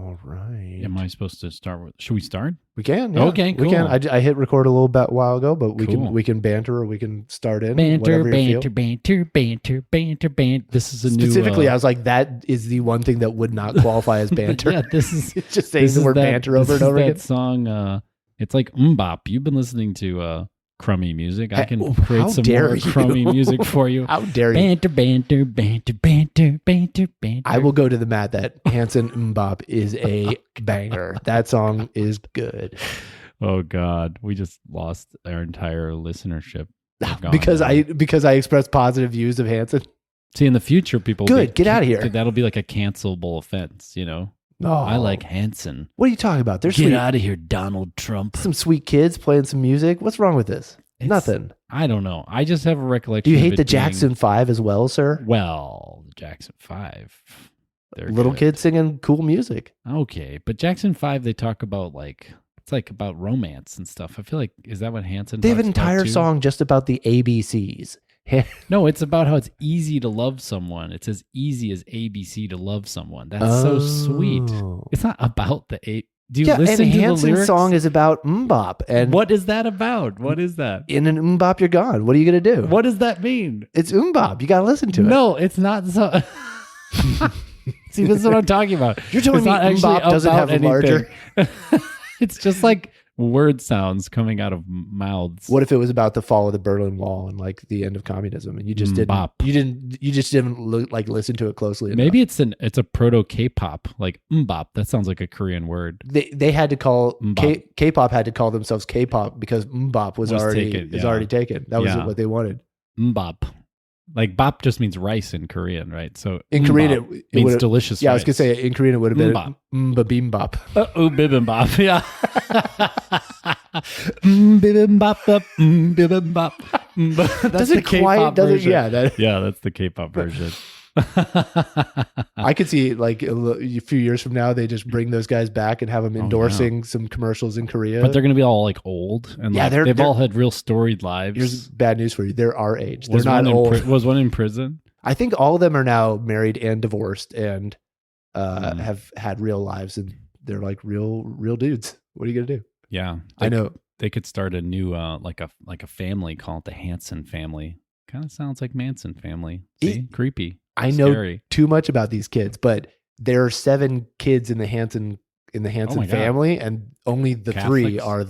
All right. Am I supposed to start with? Should we start? We can. Yeah. Okay, We can. cool. I hit record a little bit while ago, but Cool. we can banter or we can start in. Banter, whatever you banter, feel. banter, banter, banter, banter. This is a Specifically, new. I was like, that is the one thing that would not qualify as banter. Yeah, this is It's just saying the word banter over and over again. That song. It's like Mbop. You've been listening to crummy music. I can create How some dare more you. crummy music for you. How dare you? Banter, banter, banter, banter, banter, banter. I will go to the mat that Hanson Mbop is a banger. That song is good. Oh God, we just lost our entire listenership. They're gone because now. I expressed positive views of Hanson. See, in the future, people will Good, get outta here. That'll be like a cancelable offense, you know. No, I like Hanson. What are you talking about? There's Get out of here, Donald Trump. some sweet kids playing some music. What's wrong with this? Nothing. I don't know. I just have a recollection. Do you of hate it the being- Jackson 5 as well, sir? Well, the Jackson 5. They're Little good. kids singing cool music. Okay, but Jackson 5, they talk about it's like about romance and stuff. I feel like, is that what Hanson They have an talks about entire too? song just about the ABCs. No, it's about how it's easy to love someone. It's as easy as ABC to love someone. That's so sweet. Oh. It's not about the eight. Do you Yeah, listen and to the Hanson's lyrics? song is about mbop. And What is that about? What is that? in an mbop, you're gone. What are you going to do? What does that mean? It's mbop. You got to listen to it. No, it's not. So. See, this is what I'm talking about. You're telling It's me not actually mbop doesn't about have a larger... anything. It's just like word sounds coming out of mouths. What if it was about the fall of the Berlin Wall and like the end of communism, and you just didn't, Mbop. you just didn't listen to it closely enough? Maybe it's a proto K-pop, like mbop. That sounds like a Korean word. They had to call Mbop. K-pop had to call themselves K-pop because mbop was already taken. That was Yeah. what they wanted. Mbop. Like bop just means rice in Korean, right? So In Korean, mbop it means would've- delicious. Yeah, I rice. was gonna say in Korean it would have been Mbop. mbabimbop. Oh, bibimbap. Yeah. Bibimbap. Bibimbop. That's the K-pop version. Yeah, that's the K-pop version. I could see like a few years from now they just bring those guys back and have them endorsing some commercials in Korea. But they're going to be all like old and Yeah, like, they've they're- all had real storied lives. Here's bad news for you: they're our age. They're was not one old. was one in prison? I think all of them are now married and divorced and have had real lives, and they're like real dudes. What are you gonna do? Yeah, I know. They could start a new like a family, call it the Hanson family. Kind of sounds like Manson family. See, creepy. I know Scary. too much about these kids, but there are 7 kids in the Hanson my God. family, and only the Catholics? 3 are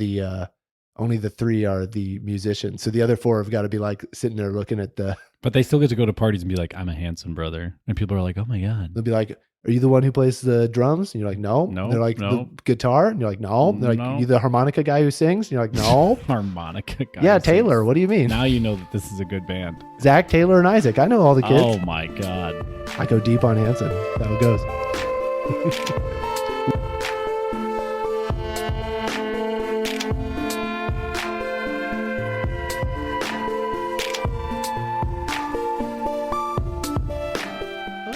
the musicians. So the other 4 have got to be like sitting there looking at the. But they still get to go to parties and be like, "I'm a Hanson brother," and people are like, "Oh my God." They'll be like, "Are you the one who plays the drums?" And you're like, "No." No, And they're like, no. "The guitar?" And you're like, "No." And they're like, No. "You the harmonica guy who sings?" And you're like, "No." Harmonica guy. Yeah, Taylor. What do you mean? Now you know that this is a good band. Zach, Taylor, and Isaac. I know all the kids. Oh my God. I go deep on Hanson. That's how it goes.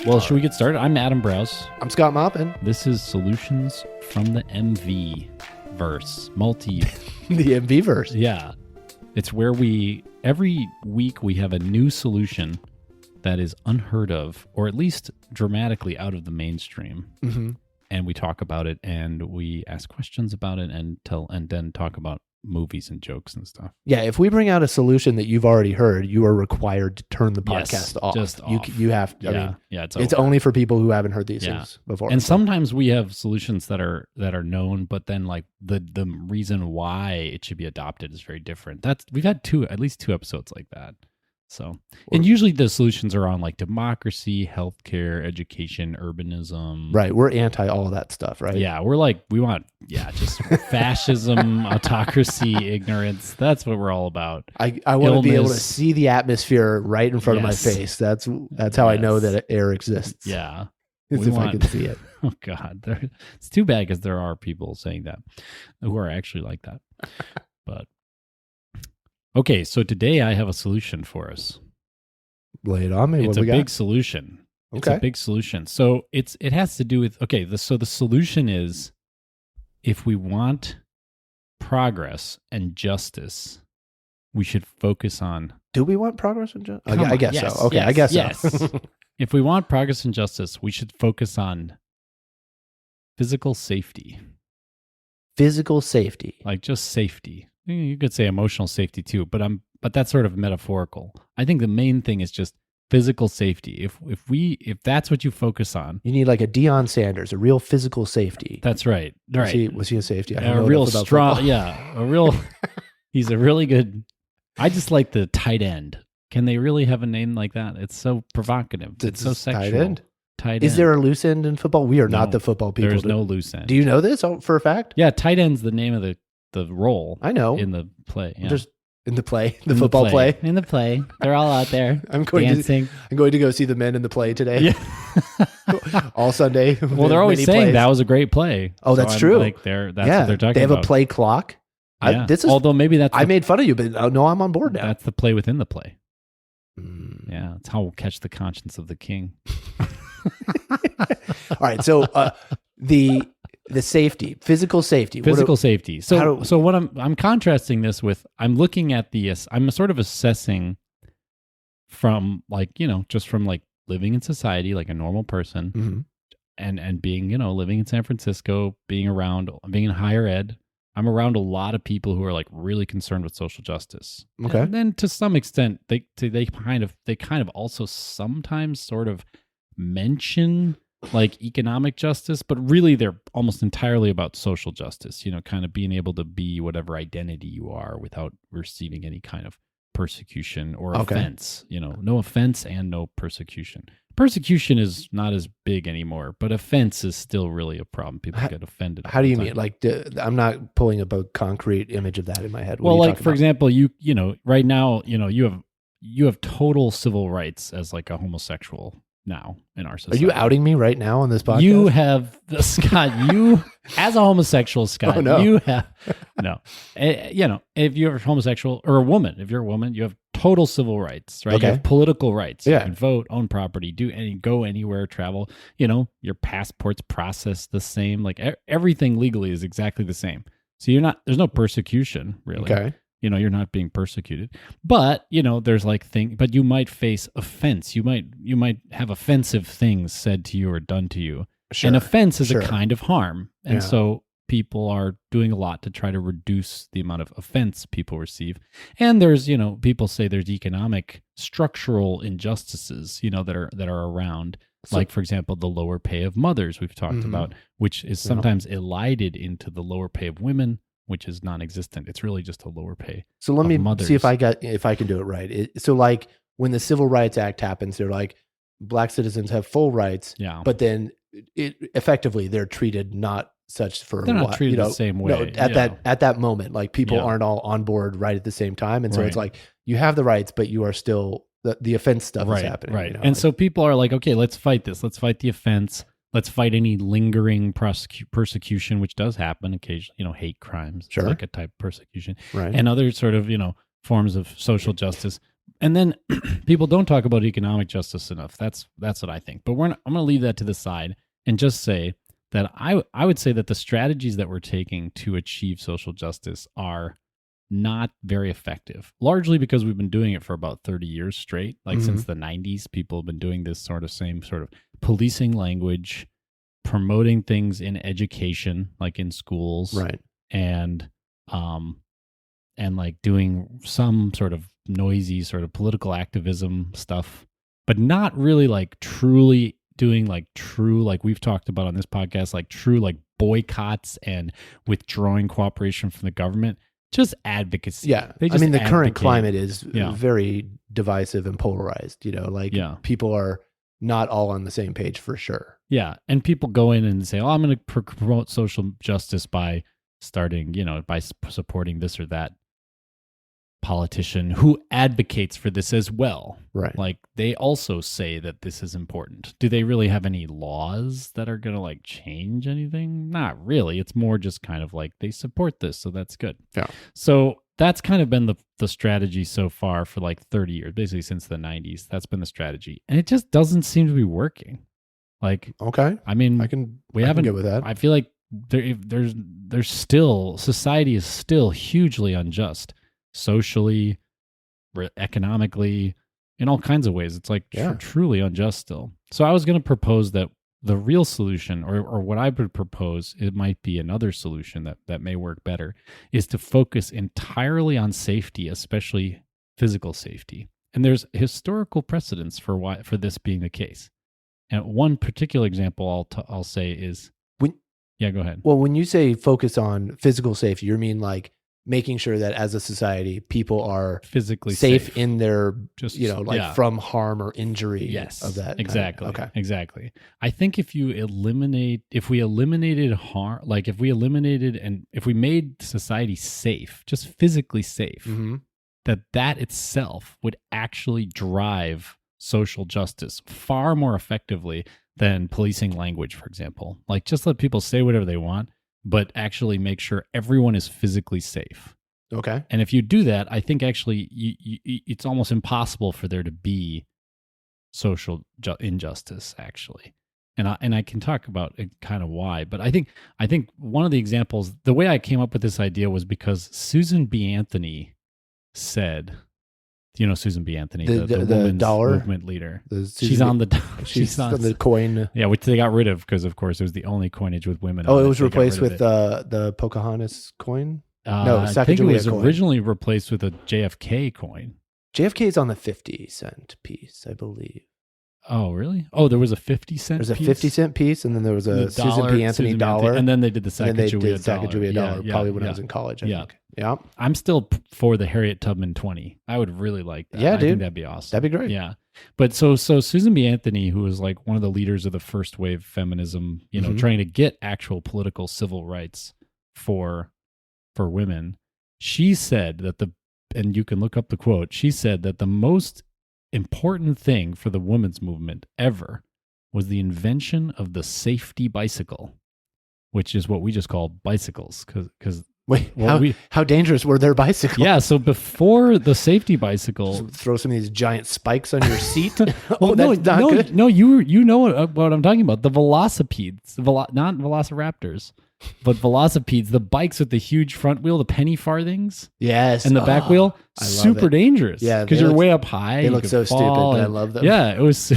Well, should we get started? I'm Adam Browse. I'm Scott Moppin. This is Solutions from the MV verse. The MV verse. Yeah. It's where every week we have a new solution that is unheard of, or at least dramatically out of the mainstream. Mm-hmm. And we talk about it and we ask questions about it and then talk about movies and jokes and stuff. Yeah, if we bring out a solution that you've already heard, you are required to turn the podcast off. Just You off. you have to. Yeah. I mean, It's it's over. only for people who haven't heard these Yeah. things before. And sometimes we have solutions that are known, but then like the reason why it should be adopted is very different. We've had at least two episodes like that. So, and usually the solutions are on like democracy, healthcare, education, urbanism. Right, we're anti all of that stuff, right? Yeah, we want just fascism, autocracy, ignorance. That's what we're all about. I want to be able to Illness. see the atmosphere right in front of my Yes. face. That's how I know Yes. that air exists. Yeah. As We if I want- can see it. Oh God, it's too bad because there are people saying that who are actually like that. But okay, so today I have a solution for us. Lay it on me. It's What a we big got? solution. It's Okay. a big solution. So it has to do with so the solution is if we want progress and justice, we should focus on. Do we want progress and justice? Come I on. guess Yes, so. Okay, yes, I guess yes. so. If we want progress and justice, we should focus on physical safety. Physical safety. Like just safety. You could say emotional safety too, but that's sort of metaphorical. I think the main thing is just physical safety. If that's what you focus on, you need like a Deion Sanders, a real physical safety. That's right. Right. Was he a safety? I don't know real strong. Football. Yeah, a real. He's a really good. I just like the tight end. Can they really have a name like that? It's so provocative. It's so sexual. Tight end. Tight end. Is there a loose end in football? We are not the football people. There's no loose end. Do you know this for a fact? Yeah, tight end's the name of the role. I know in the play. Yeah. Just in the play, the football play. In the play, they're all out there. I'm going to go see the men in the play today. Yeah. All Sunday. Well, they're always saying plays. That was a great play. Oh, that's true. Like that's what they're talking about. They have a play clock. Yeah. Although maybe that's I made fun of you, but no, I'm on board now. That's the play within the play. Yeah, that's how we'll catch the conscience of the king. All right, so the safety, physical safety, safety. So what I'm contrasting this with, I'm looking at I'm sort of assessing from just from like living in society like a normal person, and being living in San Francisco, being in higher ed. I'm around a lot of people who are like really concerned with social justice. Okay. And then to some extent, they kind of also sometimes sort of mention like economic justice, but really they're almost entirely about social justice, kind of being able to be whatever identity you are without receiving any kind of persecution or offense, no offense and no persecution. Persecution is not as big anymore, but offense is still really a problem. People get offended. How do you mean? Like, I'm not pulling up a concrete image of that in my head. Well, like for example, you right now, you have total civil rights as like a homosexual now in our society. Are you outing me right now on this podcast? You have Scott. You as a homosexual, Scott. Oh, no. You have no. If you're homosexual or a woman, if you're a woman, you have total civil rights, right? Okay. You have political rights. Yeah. You can vote, own property, go anywhere, travel. Your passport's processed the same. Like everything legally is exactly the same. So there's no persecution really. Okay. You're not being persecuted, but there's but you might face offense. You might have offensive things said to you or done to you. Sure. And offense is a kind of harm. And so people are doing a lot to try to reduce the amount of offense people receive. And there's, people say there's economic structural injustices, that are around. Like, for example, the lower pay of mothers we've talked about, which is sometimes elided into the lower pay of women, which is non-existent. It's really just a lower pay. So let me mothers. see if I can do it right. So like when the Civil Rights Act happens, they're like black citizens have full rights, but then effectively they're treated not such for they're not treated the same way. No, at that moment, like people aren't all on board right at the same time, and so it's like you have the rights, but you are still the offense stuff is happening. Right, and so people are like, okay, let's fight this. Let's fight the offense. Let's fight any lingering persecution, which does happen occasionally. Hate crimes, sure, like a type of persecution, right, and other sort of forms of social justice. And then people don't talk about economic justice enough. That's what I think. But I'm going to leave that to the side and just say that I would say that the strategies that we're taking to achieve social justice are not very effective, largely because we've been doing it for about 30 years straight. Like since the 90s, people have been doing this same sort of policing language, promoting things in education, like in schools, right, and like doing some sort of noisy sort of political activism stuff, but not really like truly doing like true, like we've talked about on this podcast, like true like boycotts and withdrawing cooperation from the government. Just advocacy. Yeah. The current climate is very divisive and polarized, people are not all on the same page for sure. Yeah. And people go in and say, I'm going to promote social justice by starting, by supporting this or that politician who advocates for this as well. Right. Like they also say that this is important. Do they really have any laws that are going to like change anything? Not really. It's more just kind of like they support this, so that's good. Yeah. So that's kind of been the strategy so far for like 30 years, basically since the 90s. That's been the strategy. And it just doesn't seem to be working. Like, okay. I mean, I can get with that. I feel like there's still, society is still hugely unjust. Socially, economically, in all kinds of ways. It's like truly unjust still. So I was going to propose that the real solution, or what I would propose, it might be another solution that may work better, is to focus entirely on safety, especially physical safety. And there's historical precedence for this being the case. And one particular example I'll say is yeah, go ahead. Well, when you say focus on physical safety, you mean like making sure that as a society, people are physically safe in their, just from harm or injury. Yes, of that. Exactly. Okay. Exactly. I think if we eliminated harm, like if we made society safe, just physically safe, mm-hmm. that itself would actually drive social justice far more effectively than policing language, for example. Like, just let people say whatever they want, but actually make sure everyone is physically safe. Okay. And if you do that, I think actually it's almost impossible for there to be social injustice, actually. And I can talk about it, kind of why. But I think one of the examples, the way I came up with this idea was because Susan B. Anthony said, you know Susan B. Anthony, the women's dollar movement leader. She's on the coin. Yeah, which they got rid of because, of course, it was the only coinage with women. Oh, it was replaced with the Pocahontas coin. No, I think it was originally replaced with a JFK coin. JFK is on the 50-cent piece, I believe. Oh, really? Oh, there was a 50-cent piece? There's a 50-cent piece, and then there was a Susan B. Anthony dollar. And then they did the Sacagawea dollar, probably when I was in college, I think. Yeah. I'm still for the Harriet Tubman 20. I would really like that. Yeah, I think that'd be awesome. That'd be great. Yeah. But so Susan B. Anthony, who was like one of the leaders of the first wave feminism, mm-hmm. trying to get actual political civil rights for women, she said that and you can look up the quote, she said that the most important thing for the women's movement ever was the invention of the safety bicycle, which is what we just call bicycles. Because how dangerous were their bicycles? Yeah, so before the safety bicycle, just throw some of these giant spikes on your seat. That's not good. No, you know what I'm talking about. The velocipedes, not velociraptors, but velocipedes, the bikes with the huge front wheel, the penny farthings. Yes. And the back wheel, super dangerous. Yeah. Because you're way up high. They look so stupid, but I love them. Yeah, it was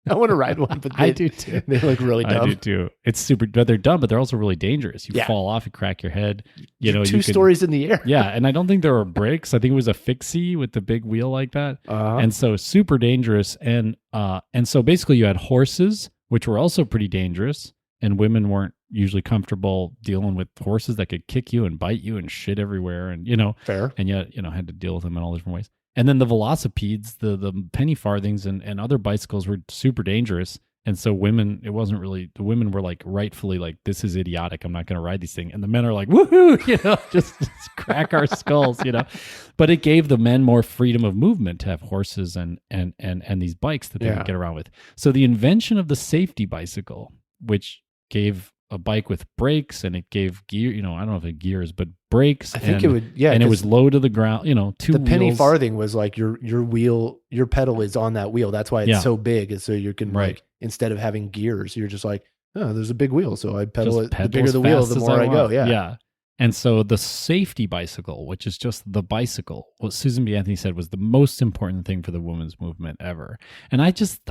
I want to ride one, but I do too. They look really dumb. I do too. It's super, but they're dumb, but they're also really dangerous. You fall off, you crack your head. Two stories in the air. Yeah, and I don't think there were brakes. I think it was a fixie with the big wheel like that. Uh-huh. And so super dangerous. And so basically you had horses, which were also pretty dangerous, and women weren't usually comfortable dealing with horses that could kick you and bite you and shit everywhere, and fair. And yet had to deal with them in all different ways. And then the velocipedes, the penny farthings and other bicycles were super dangerous. And so women were like rightfully like, this is idiotic. I'm not going to ride these things. And the men are like, woohoo, just crack our skulls, But it gave the men more freedom of movement to have horses and these bikes that they could get around with. So the invention of the safety bicycle, which gave a bike with brakes, and it gave gear, I don't know if it gears, but brakes. I think it would, and it was low to the ground, two the wheels. Penny farthing was like your wheel, your pedal is on that wheel. That's why it's so big. And so you can like, instead of having gears, you're just like, oh, there's a big wheel. So I pedal it. The bigger the wheel, the more I go. Yeah. Yeah. And so the safety bicycle, which is just the bicycle, what Susan B. Anthony said was the most important thing for the women's movement ever. And I just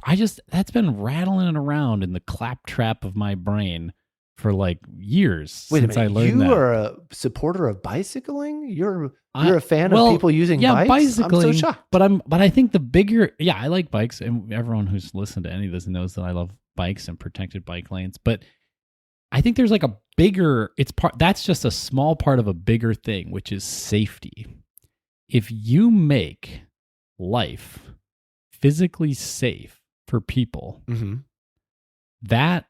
that's been rattling around in the claptrap of my brain for like years since I learned that. You are a supporter of bicycling? You're a fan of people using bikes? Bicycling, I'm so shocked. But I think the bigger, I like bikes, and everyone who's listened to any of this knows that I love bikes and protected bike lanes. But I think there's like a bigger, that's just a small part of a bigger thing, which is safety. If you make life physically safe for people, mm-hmm. that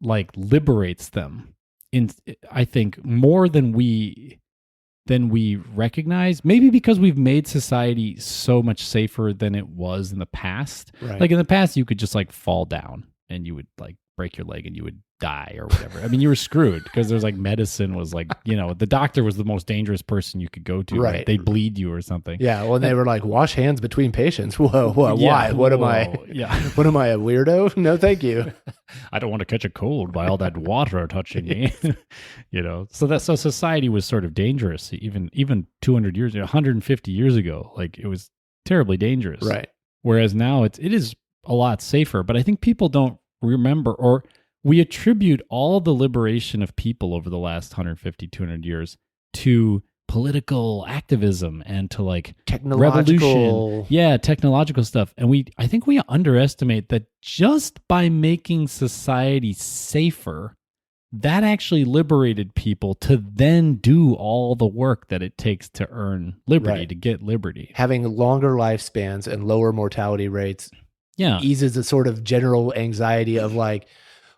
like liberates them in, I think, more than we recognize, maybe because we've made society so much safer than it was in the past. Right. Like in the past, you could just like fall down and you would like break your leg and you would die or whatever. I mean, you were screwed because there's like medicine was like, the doctor was the most dangerous person you could go to. Right. They'd bleed you or something. Yeah. Well, they were like, wash hands between patients. Whoa. Why? What am I? Yeah. What am I, a weirdo? No, thank you. I don't want to catch a cold by all that water touching me. So society was sort of dangerous even 200 years, 150 years ago. Like it was terribly dangerous. Right. Whereas now it is a lot safer, but I think people don't remember, or we attribute all the liberation of people over the last 150, 200 years to political activism and to like revolution. Yeah, technological stuff. And I think we underestimate that just by making society safer, that actually liberated people to then do all the work that it takes to earn liberty, to get liberty. Having longer lifespans and lower mortality rates eases the sort of general anxiety of like,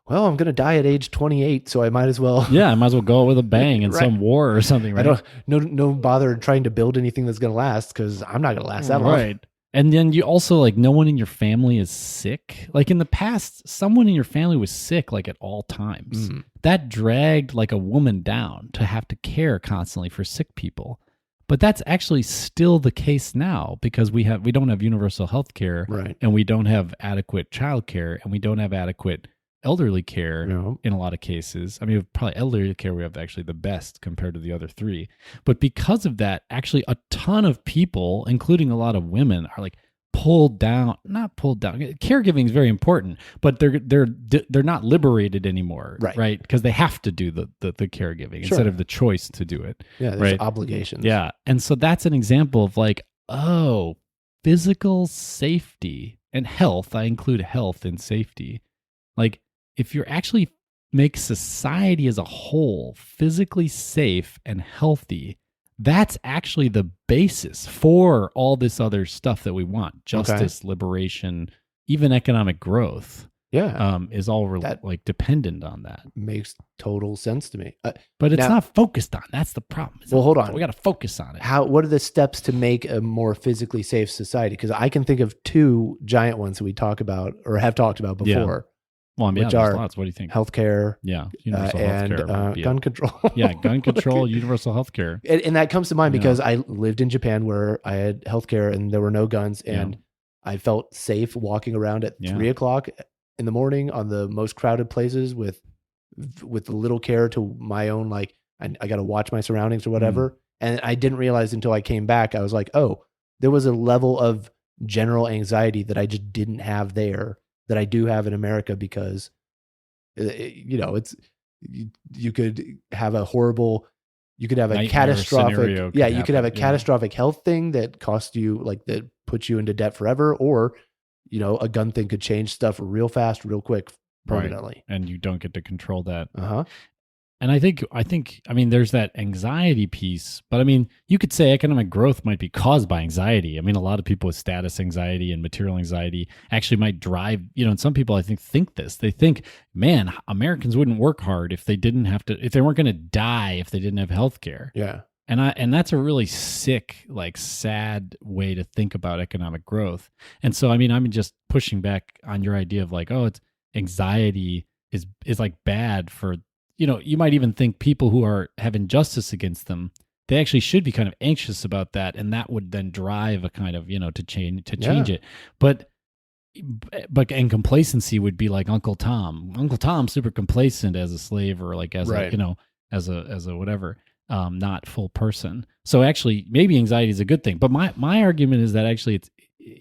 well, I'm going to die at age 28, so I might as well. Yeah, I might as well go with a bang in some war or something, right? I don't bother trying to build anything that's going to last because I'm not going to last that long. Right. And then you also, like, no one in your family is sick. Like in the past, someone in your family was sick like at all times. That dragged like a woman down to have to care constantly for sick people. But that's actually still the case now because we don't have universal health care, right, and we don't have adequate childcare, and we don't have adequate elderly care in a lot of cases. I mean, probably elderly care we have actually the best compared to the other three. But because of that, actually a ton of people, including a lot of women, are like not pulled down. Caregiving is very important, but they're not liberated anymore, right? Because they have to do the caregiving instead of the choice to do it. Yeah, there's obligations. Yeah, and so that's an example of like, physical safety and health. I include health and safety. Like, if you're actually make society as a whole physically safe and healthy, that's actually the basis for all this other stuff that we want. Justice, liberation, even economic growth. Yeah. Is all like dependent on that. Makes total sense to me. But it's not focused on. That's the problem. Hold on. We got to focus on it. What are the steps to make a more physically safe society? Because I can think of two giant ones that we talk about or have talked about before. Yeah. Well, I mean, which are lots. What do you think? Healthcare, universal healthcare, and gun control. Gun control, universal healthcare, and that comes to mind because I lived in Japan where I had healthcare and there were no guns, and I felt safe walking around at 3:00 in the morning on the most crowded places with little care to my own. Like I got to watch my surroundings or whatever, and I didn't realize until I came back. I was like, oh, there was a level of general anxiety that I just didn't have there, that I do have in America, because it's you could have a catastrophic catastrophic health thing that costs you, like, that puts you into debt forever, or a gun thing could change stuff real fast, real quick, permanently, and you don't get to control that. And I think, there's that anxiety piece, but I mean, you could say economic growth might be caused by anxiety. I mean, a lot of people with status anxiety and material anxiety actually might drive, and some people I think this. They think, man, Americans wouldn't work hard if they weren't going to die if they didn't have health care. Yeah. And that's a really sick, like, sad way to think about economic growth. And so, I mean, I'm just pushing back on your idea of like, it's anxiety is like bad for, you might even think people who have injustice against them, they actually should be kind of anxious about that, and that would then drive a kind of, to change it. But complacency would be like Uncle Tom. Uncle Tom's super complacent as a slave, or like as as a whatever, not full person. So actually, maybe anxiety is a good thing. But my argument is that actually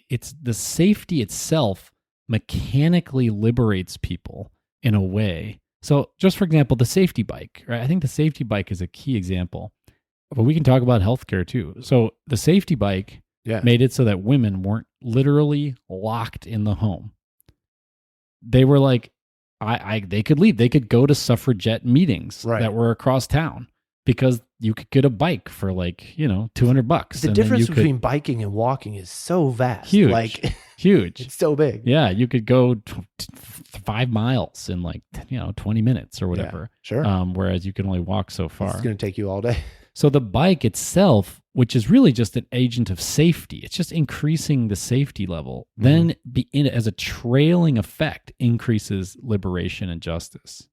it's the safety itself mechanically liberates people in a way. So just for example, the safety bike, right? I think the safety bike is a key example, but we can talk about healthcare too. So the safety bike made it so that women weren't literally locked in the home. They were like, they could leave. They could go to suffragette meetings that were across town, because you could get a bike for like, $200. The difference between biking and walking is so vast. Huge. Like, huge. It's so big. Yeah. You could go 5 miles in like, 20 minutes or whatever. Yeah, sure. Whereas you can only walk so far. It's going to take you all day. So the bike itself, which is really just an agent of safety, it's just increasing the safety level, then as a trailing effect, increases liberation and justice.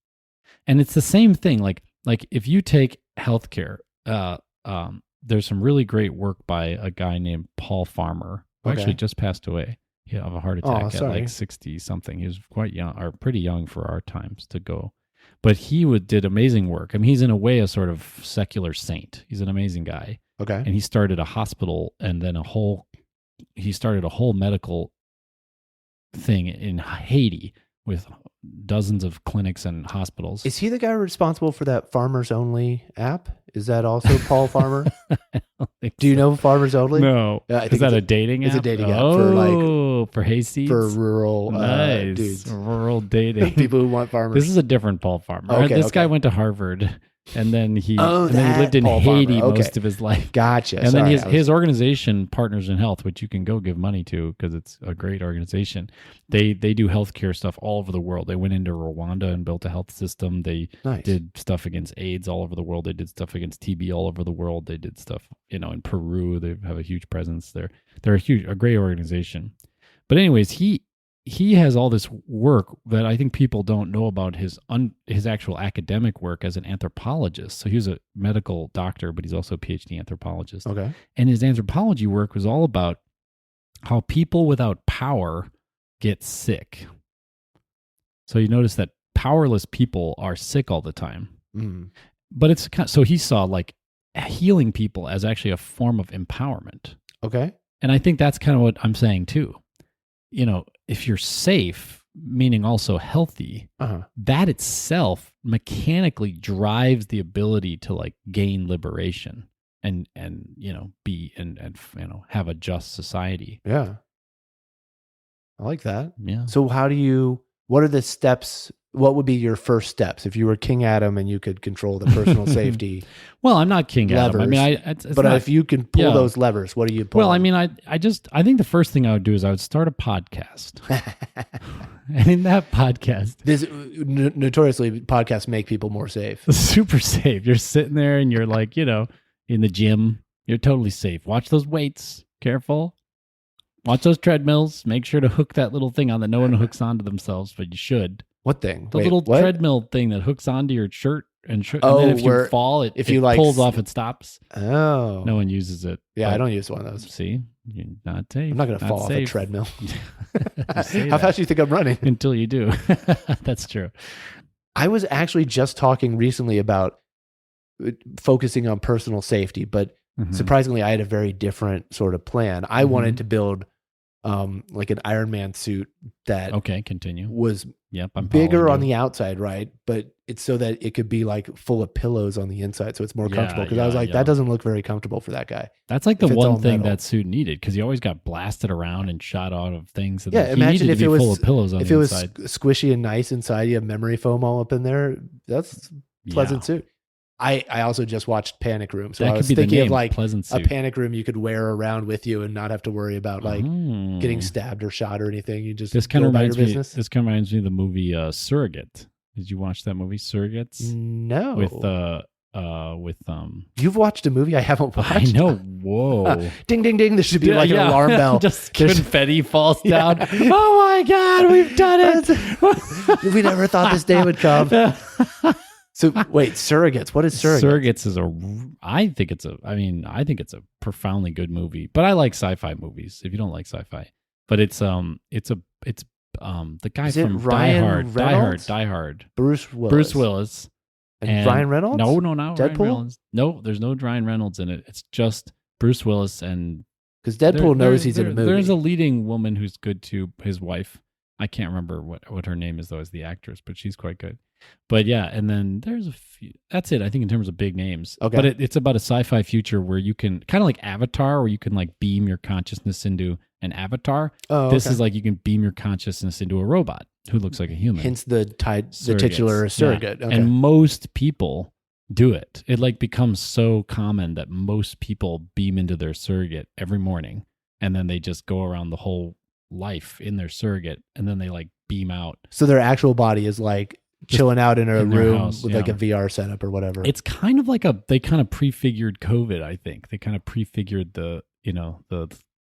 And it's the same thing. Like if you take healthcare, there's some really great work by a guy named Paul Farmer, who actually just passed away. He had a heart attack at like 60 something. He was quite young, or pretty young for our times to go. But he did amazing work. I mean, he's in a way a sort of secular saint. He's an amazing guy. Okay. And he started a hospital, and then he started a whole medical thing in Haiti, with dozens of clinics and hospitals. Is he the guy responsible for that Farmers Only app? Is that also Paul Farmer? Do you know Farmers Only? No. Is that a dating app? It's a dating app for hayseeds? For rural nice. Dudes. Rural dating. People who want farmers. This is a different Paul Farmer. Okay, this guy went to Harvard. And then he lived in Paul Haiti Farmer. most of his life. Gotcha. And then his organization, Partners in Health, which you can go give money to because it's a great organization. They do healthcare stuff all over the world. They went into Rwanda and built a health system. They did stuff against AIDS all over the world. They did stuff against TB all over the world. They did stuff, in Peru. They have a huge presence there. They're a great organization. But anyways, he has all this work that I think people don't know about his actual academic work as an anthropologist. So he was a medical doctor, but he's also a PhD anthropologist. Okay. And his anthropology work was all about how people without power get sick. So you notice that powerless people are sick all the time. Mm. But so he saw like healing people as actually a form of empowerment. Okay. And I think that's kind of what I'm saying too. If you're safe, meaning also healthy, that itself mechanically drives the ability to like gain liberation and be and have a just society. Yeah. I like that. Yeah. So what are the steps? What would be your first steps if you were King Adam and you could control the personal safety? Well, I'm not King Adam. I mean, if you can pull those levers, what do you pull? Well, I mean, I think the first thing I would do is I would start a podcast. And in that podcast, notoriously podcasts make people more safe. Super safe. You're sitting there and you're like, in the gym, you're totally safe. Watch those weights. Careful. Watch those treadmills. Make sure to hook that little thing on that no one hooks onto themselves, but you should. What thing? The little treadmill thing that hooks onto your shirt and then if you fall, it pulls off and stops. Oh. No one uses it. Yeah, I don't use one of those. See? You're not safe. I'm not going to fall off a treadmill. How fast do you think I'm running? Until you do. That's true. I was actually just talking recently about focusing on personal safety, but surprisingly, I had a very different sort of plan. I wanted to build like an Iron Man suit that continue. Was I'm bigger on the outside, right? But it's so that it could be like full of pillows on the inside, so it's more comfortable. Because I was like, that doesn't look very comfortable for that guy. That's like the one thing that suit needed, because he always got blasted around and shot out of things. Yeah, imagine if it was full of pillows on the inside. If it was squishy and nice inside, you have memory foam all up in there. That's pleasant suit. I also just watched Panic Room, so I was thinking of like a panic room you could wear around with you and not have to worry about like getting stabbed or shot or anything. You just go about your business. This kind of reminds me of the movie Surrogate. Did you watch that movie Surrogates? No. With You've watched a movie I haven't watched. I know. Whoa. Ding ding ding. This should be like an alarm bell. Just confetti falls down. Oh my God, we've done it. We never thought this day would come. So wait, Surrogates. What is Surrogates? Surrogates is I think it's a profoundly good movie. But I like sci-fi movies. If you don't like sci-fi, but it's the guy from Die Hard. Bruce Willis. And Ryan Reynolds? No, not Deadpool? Ryan Reynolds. No, there's no Ryan Reynolds in it. It's just Bruce Willis and because Deadpool knows he's in a movie. There's a leading woman who's good to his wife. I can't remember what her name is though as the actress, but she's quite good. But yeah, and then there's a few. That's it, I think, in terms of big names. Okay. But it's about a sci-fi future where you can, kind of like Avatar, where you can like beam your consciousness into an avatar. This is like you can beam your consciousness into a robot who looks like a human. Hence the titular surrogate. Yeah. Okay. And most people do it. It like becomes so common that most people beam into their surrogate every morning, and then they just go around the whole life in their surrogate, and then they like beam out. So their actual body is like chilling out in a room with like a VR setup or whatever. It's kind of like they kind of prefigured COVID, I think. They kind of prefigured the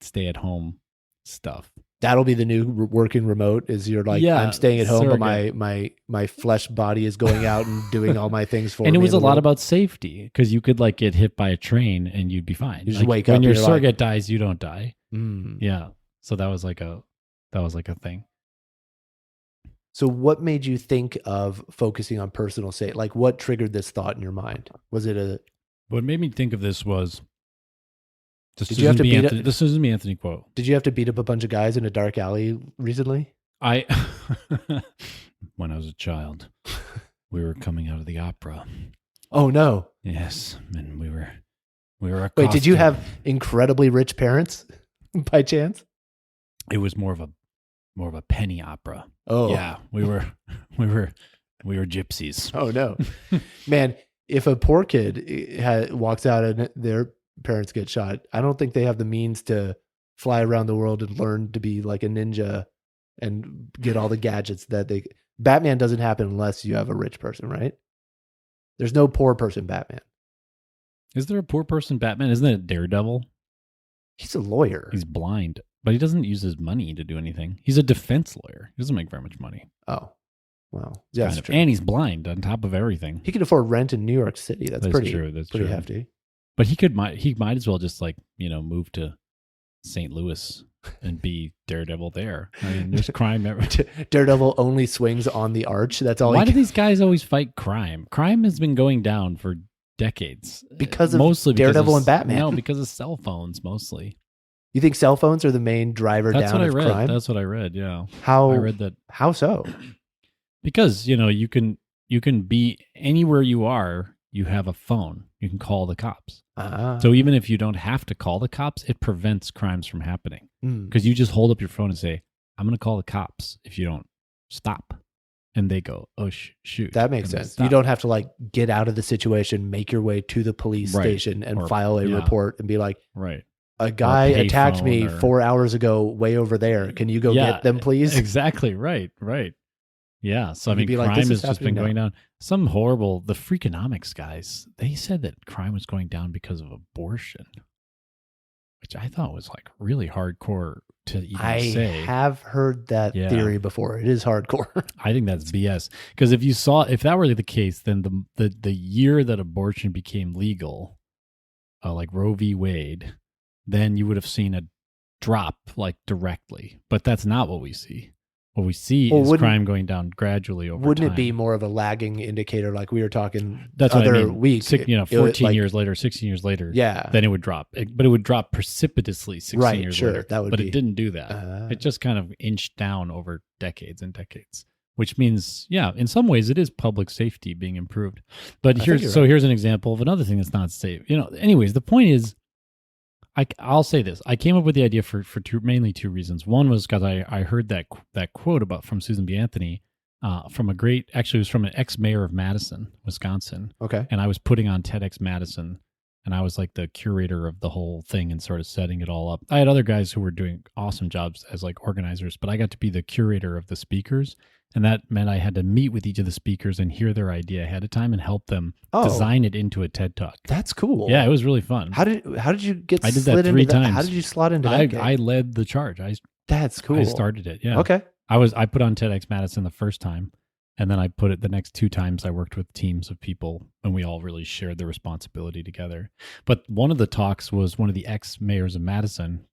stay at home stuff. That'll be the new working remote is you're like, I'm staying at home, surrogate. But my flesh body is going out and doing all my things for me. And it was a lot about safety because you could like get hit by a train and you'd be fine. You just wake up when your surrogate dies, you don't die. Mm. Yeah. So that was like a thing. So what made you think of focusing on personal safety? Like what triggered this thought in your mind? Was it what made me think of this was the Susan B. Anthony quote. Did you have to beat up a bunch of guys in a dark alley recently? I when I was a child, we were coming out of the opera. Oh no! Yes, and we were accosted. Wait, did you have incredibly rich parents by chance? It was more of a penny opera. Oh yeah, we were gypsies. Oh no, man! If a poor kid walks out and their parents get shot, I don't think they have the means to fly around the world and learn to be like a ninja and get all the gadgets that they. Batman doesn't happen unless you have a rich person, right? There's no poor person Batman. Is there a poor person Batman? Isn't it Daredevil? He's a lawyer. He's blind, but he doesn't use his money to do anything. He's a defense lawyer. He doesn't make very much money. Oh, well, yeah, that's true. And he's blind on top of everything. He can afford rent in New York City. That's pretty true. That's pretty hefty. But he might as well just move to St. Louis and be Daredevil there. I mean, there's crime everywhere. Daredevil only swings on the arch. That's all. Why do these guys always fight crime? Crime has been going down for decades because of mostly Daredevil and Batman. No, because of cell phones mostly. You think cell phones are the main driver down of crime? That's what I read. Yeah. I read that. How so? Because you can be anywhere you are. You have a phone. You can call the cops. So even if you don't have to call the cops, it prevents crimes from happening. Because you just hold up your phone and say, "I'm going to call the cops if you don't stop." And they go, "Oh, shoot." That makes sense. You don't have to get out of the situation, make your way to the police station and file a report and be like, "Right, a guy attacked me 4 hours ago way over there. Can you go get them, please?" Exactly. Right. Yeah. So, I mean, crime has just been going down. The Freakonomics guys, they said that crime was going down because of abortion, which I thought was really hardcore to even say. I have heard that theory before. It is hardcore. I think that's BS. Because if that were the case, then the year that abortion became legal, like Roe v. Wade, then you would have seen a drop directly. But that's not what we see. What we see is crime going down gradually over time. Wouldn't it be more of a lagging indicator like we were talking That's other what I mean. week? 14 years later, 16 years later, then it would drop. But it would drop precipitously 16 years later. But it didn't do that. It just kind of inched down over decades and decades, which means, in some ways it is public safety being improved. But here's an example of another thing that's not safe. Anyways, the point is, I'll say this. I came up with the idea for mainly two reasons. One was because I heard that quote from Susan B. Anthony it was from an ex-mayor of Madison, Wisconsin. Okay. And I was putting on TEDx Madison, and I was like the curator of the whole thing and sort of setting it all up. I had other guys who were doing awesome jobs as organizers, but I got to be the curator of the speakers. And that meant I had to meet with each of the speakers and hear their idea ahead of time and help them design it into a TED Talk. That's cool. Yeah, it was really fun. How did you get? I did that 3 times. How did you slot into that? I led the charge. That's cool. I started it. Yeah. Okay. I put on TEDx Madison the first time, and then I put it the next 2 times. I worked with teams of people, and we all really shared the responsibility together. But one of the talks was one of the ex-mayors of Madison,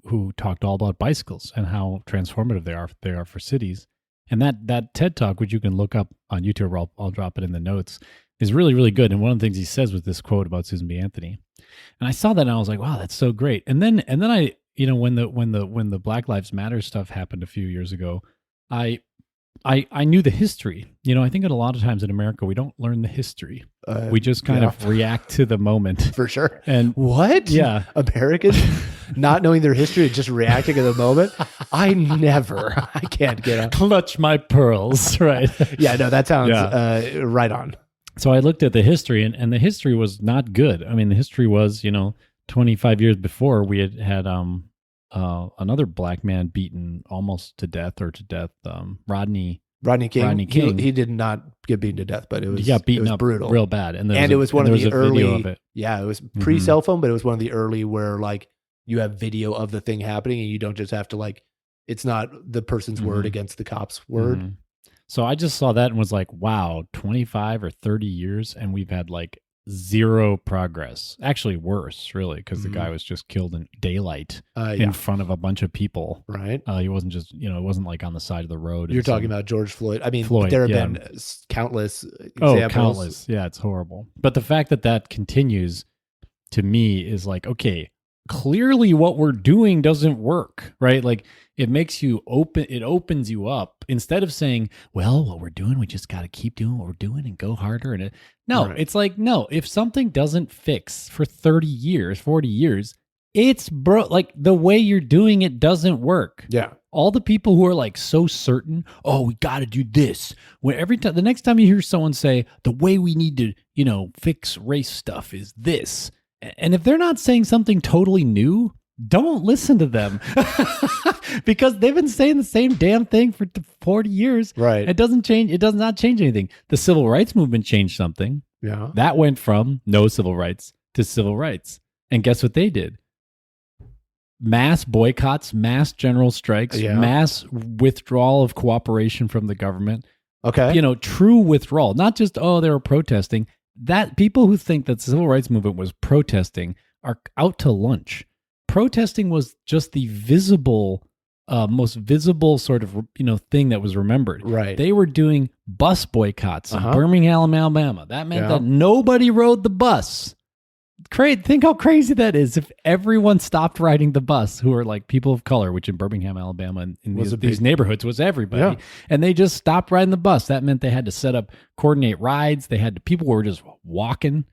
who talked all about bicycles and how transformative they are for cities. And that TED Talk, which you can look up on YouTube, or I'll drop it in the notes, is really, really good. And one of the things he says was this quote about Susan B. Anthony. And I saw that and I was like, wow, that's so great. And then I, when the Black Lives Matter stuff happened a few years ago, I knew the history. I think that a lot of times in America, we don't learn the history. We just kind of react to the moment. For sure. And what? Yeah. Americans not knowing their history and just reacting at the moment? I can't get up. Clutch my pearls, right? Yeah, no, that sounds right on. So I looked at the history, and the history was not good. I mean, the history was, 25 years before, we had another black man beaten almost to death Rodney King. He did not get beaten to death, but it was beaten up brutal, real bad. And it was one of the early. Of it. Yeah, it was pre-cell phone, but it was one of the early where you have video of the thing happening, and you don't just have to it's not the person's word against the cop's word. So I just saw that and was like, wow, 25 or 30 years, and we've had zero progress. Actually worse, really, because the guy was just killed in daylight in front of a bunch of people. Right. He wasn't just, it wasn't on the side of the road. You're talking about George Floyd. I mean, there have been countless examples. Oh, countless. Yeah, it's horrible. But the fact that continues, to me, is okay, clearly what we're doing doesn't work, right? Like it makes you open, it opens you up instead of saying, well, what we're doing, we just got to keep doing what we're doing and go harder. And it's like, no, if something doesn't fix for 30 years, 40 years, it's like the way you're doing it doesn't work. Yeah. All the people who are like so certain, oh, we got to do this. When every time, the next time you hear someone say the way we need to, fix race stuff is this. And if they're not saying something totally new, don't listen to them because they've been saying the same damn thing for 40 years. Right. It doesn't change. It does not change anything. The civil rights movement changed something. Yeah. That went from no civil rights to civil rights. And guess what they did? Mass boycotts, mass general strikes, mass withdrawal of cooperation from the government. Okay. True withdrawal, not just, they were protesting. That people who think that the civil rights movement was protesting are out to lunch. Protesting was just the most visible sort of, thing that was remembered. Right. They were doing bus boycotts in Birmingham, Alabama. That meant that nobody rode the bus. Think how crazy that is if everyone stopped riding the bus who are like people of color, which in Birmingham, Alabama, and in these neighborhoods was everybody. Yeah. And they just stopped riding the bus. That meant they had to set up, coordinate rides. People were just walking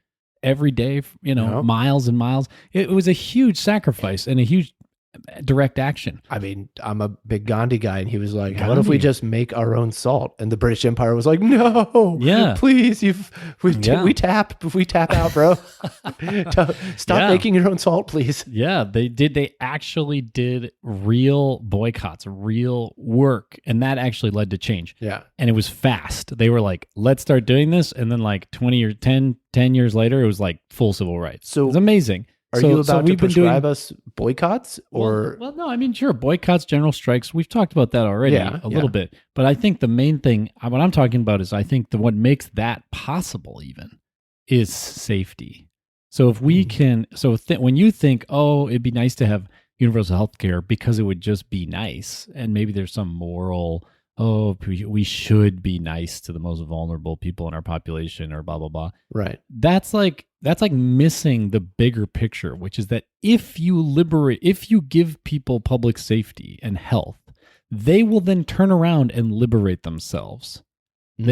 every day, miles and miles. It was a huge sacrifice and a huge direct action. I mean, I'm a big Gandhi guy, and he was like, what if we just make our own salt? And the British Empire was like, no, please, we tap out, bro. Stop making your own salt, please. Yeah, they actually did real boycotts, real work, and that actually led to change. Yeah. And it was fast. They were like, let's start doing this, and then like 20 or 10 years later, it was like full civil rights. So it's amazing. Are you about to prescribe us boycotts or? Well, no, I mean, sure. Boycotts, general strikes. We've talked about that already a little bit. But I think the main thing, what I'm talking about is I think what makes that possible even is safety. So if we can, when you think, it'd be nice to have universal health care because it would just be nice. And maybe there's some moral, we should be nice to the most vulnerable people in our population or blah, blah, blah. Right. That's like missing the bigger picture, which is that if you give people public safety and health, they will then turn around and liberate themselves. Mm.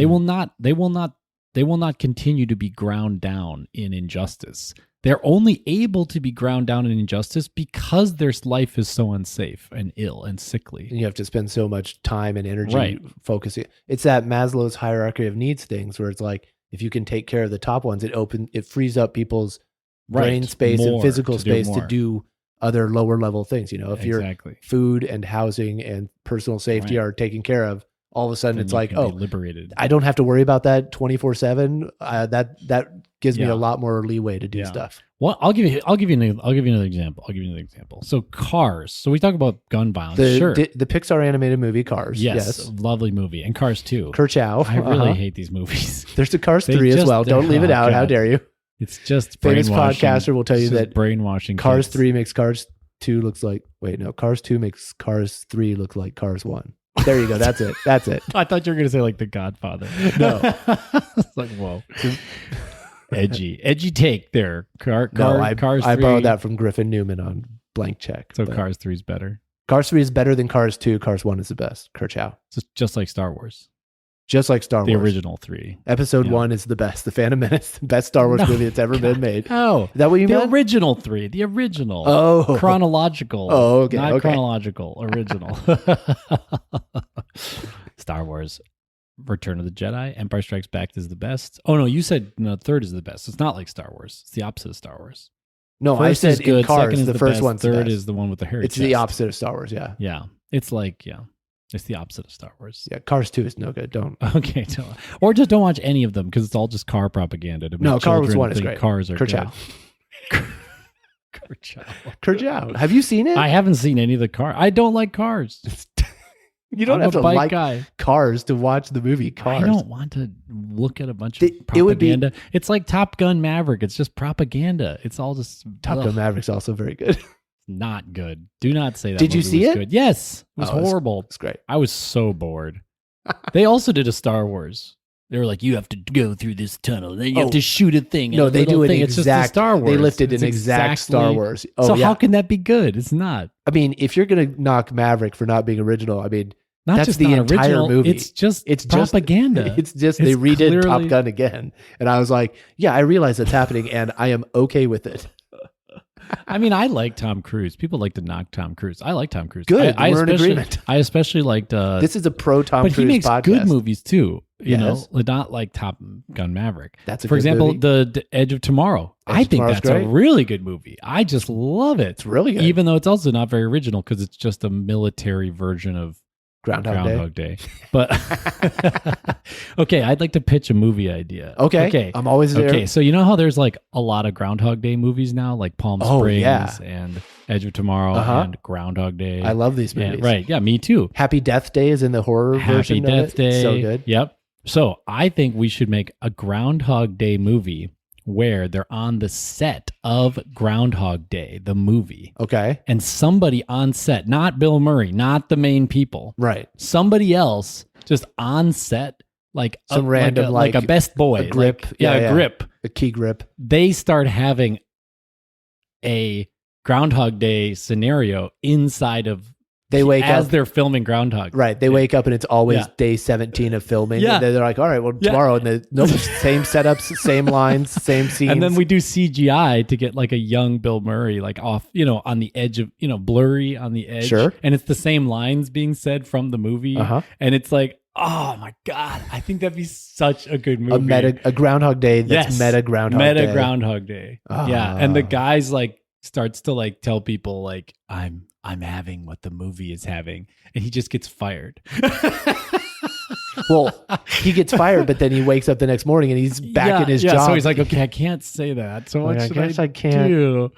They will not continue to be ground down in injustice. They're only able to be ground down in injustice because their life is so unsafe and ill and sickly. And you have to spend so much time and energy focusing. It's that Maslow's hierarchy of needs things where it's like, if you can take care of the top ones, it frees up people's brain space and physical space to do other lower level things. If your food and housing and personal safety are taken care of, all of a sudden it's like, liberated. I don't have to worry about that 24/7. That gives me a lot more leeway to do stuff. Well, I'll give you another example. So Cars. So we talk about gun violence. The Pixar animated movie Cars. Yes. Lovely movie. And Cars 2. Kerchow. I really hate these movies. There's the Cars 3 as well. Don't leave it out. God. How dare you? It's just famous podcaster will tell you that brainwashing. Cars 3 makes Cars 2 looks like Cars 2 makes Cars 3 look like Cars 1. There you go. That's it. I thought you were going to say like The Godfather. No. It's like, whoa. Edgy take there. Cars 3. I borrowed that from Griffin Newman on Blank Check. So Cars 3 is better. Cars 3 is better than Cars 2. Cars 1 is the best. Kerchow. Just like Star Wars. Just like Star Wars. The original 3. Episode 1 is the best. The Phantom Menace, the best Star Wars movie that's ever been made. Oh. Is that what you meant? The original 3. The original. Oh. Chronological. Oh, okay. Not chronological. Original. Star Wars. Return of the Jedi. Empire Strikes Back is the best. Oh, no. You said third is the best. It's not like Star Wars. It's the opposite of Star Wars. No, first I said good, in Cars, second is the first best, one's third the best. is the one with the hairy It's chest. the opposite of Star Wars, yeah. Yeah. It's like, it's the opposite of Star Wars. Yeah, Cars 2 is no good. Don't. Okay. Or just don't watch any of them because it's all just car propaganda. No, Cars 1 is great. Cars are Kerchow. good. Kerchow. Have you seen it? I haven't seen any of the cars. I don't like cars. You don't have to like Cars to watch the movie Cars. I don't want to look at a bunch of propaganda. It's like Top Gun Maverick. It's just propaganda. It's all just... Top Gun Maverick's also very good. Not good. Do not say that. Did you see it? Good. Yes. It was horrible. It's great. I was so bored. They also did a Star Wars. They were like, you have to go through this tunnel, then you have to shoot a thing. No, they do an thing. It's exact just Star Wars. They lifted an exact Star Wars. Oh, so how can that be good? It's not. I mean, if you're gonna knock Maverick for not being original, I mean, not that's just the not entire original, movie. It's propaganda. It's they redid Top Gun again, and I was like, yeah, I realize that's happening, and I am okay with it. I mean, I like Tom Cruise. People like to knock Tom Cruise. I like Tom Cruise. Good, we're in agreement. I especially liked. This is a pro Tom Cruise podcast. But he makes good movies too. You know, not like Top Gun Maverick. That's for example, the Edge of Tomorrow. I think that's great. A really good movie. I just love it. It's really good, even though it's also not very original because it's just a military version of Groundhog Day. But okay, I'd like to pitch a movie idea. Okay. I'm always there. Okay, so you know how there's like a lot of Groundhog Day movies now, like Palm Springs and Edge of Tomorrow and Groundhog Day. I love these movies. Right. Yeah, me too. Happy Death Day is in the horror version. Happy Death Day. So good. Yep. So I think we should make a Groundhog Day movie where they're on the set of Groundhog Day, the movie. Okay. And somebody on set, not Bill Murray, not the main people. Right. Somebody else just on set, like some random, like a best boy. A grip. Like, a grip. A key grip. They start having a Groundhog Day scenario inside of they wake as up they're filming Groundhog. Right. They wake up and it's always day 17 of filming. Yeah. And they're like, all right, well, tomorrow. And same setups, same lines, same scenes. And then we do CGI to get like a young Bill Murray, like off, on the edge of, blurry on the edge. Sure. And it's the same lines being said from the movie. And it's like, oh my God, I think that'd be such a good movie. A Groundhog Day that's meta Groundhog Day. Meta Groundhog Day. Yeah. And the guy's like, starts to like tell people like, I'm having what the movie is having, and he just gets fired. Well, he gets fired, but then he wakes up the next morning and he's back in his job. So he's like, okay, I can't say that. So what should I can't do?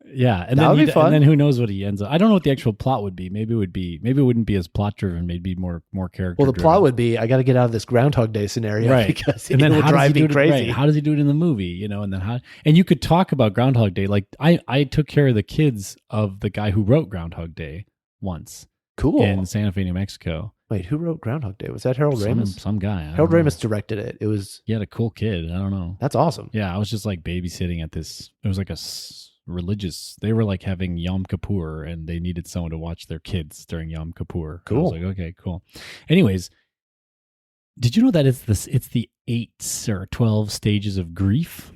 Yeah, and then and then who knows what he ends up. I don't know what the actual plot would be. Maybe it wouldn't be as plot driven. Maybe more character. Well, the plot would be I got to get out of this Groundhog Day scenario, right? Because and then it will drive me crazy. How does he do it in the movie? And then how? And you could talk about Groundhog Day. Like I took care of the kids of the guy who wrote Groundhog Day once. Cool. In Santa Fe, New Mexico. Wait, who wrote Groundhog Day? Was that Harold Ramis? Some guy. Harold Ramis directed it. It was. He had a cool kid. I don't know. That's awesome. Yeah, I was just like babysitting at this. It was like a religious. They were like having Yom Kippur, and they needed someone to watch their kids during Yom Kippur. Cool. I was like, okay, cool. Anyways, did you know that it's the 8 or 12 stages of grief?